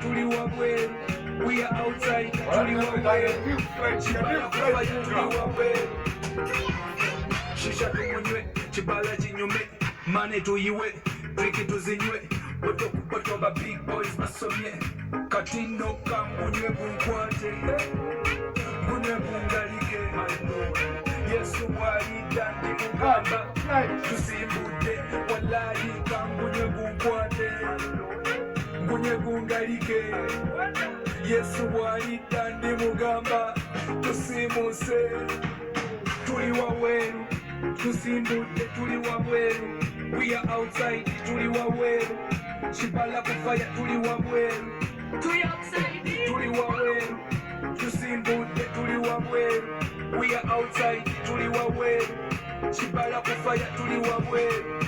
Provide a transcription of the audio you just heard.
tuli wabweru. We are outside, tuli wabweru. Chibala kufaya tuli wabweru. Shisha tumunywe, chibala chinyume. Mane tuyiwe, driki tuzinywe. Boto kuboto ba big boys basomye. Katino kamunywe bunkwate. Munye bungalike. Yesu walida ndi mugamba. Tusimbude, walayi kamunye bunkwate. Munye bungalike. Yesu walida ndi mugamba. Tusimuse, tuli wabweru. Tusimbude, tuli wabweru. We are outside, tuli wabweru. Chibala kufaya, tuli wabweru. Tuli outside, tuli wabweru. Tusimbude, tuli wabweru. We are outside, tuli wabweru. Chibala kufaya, tuli wabweru.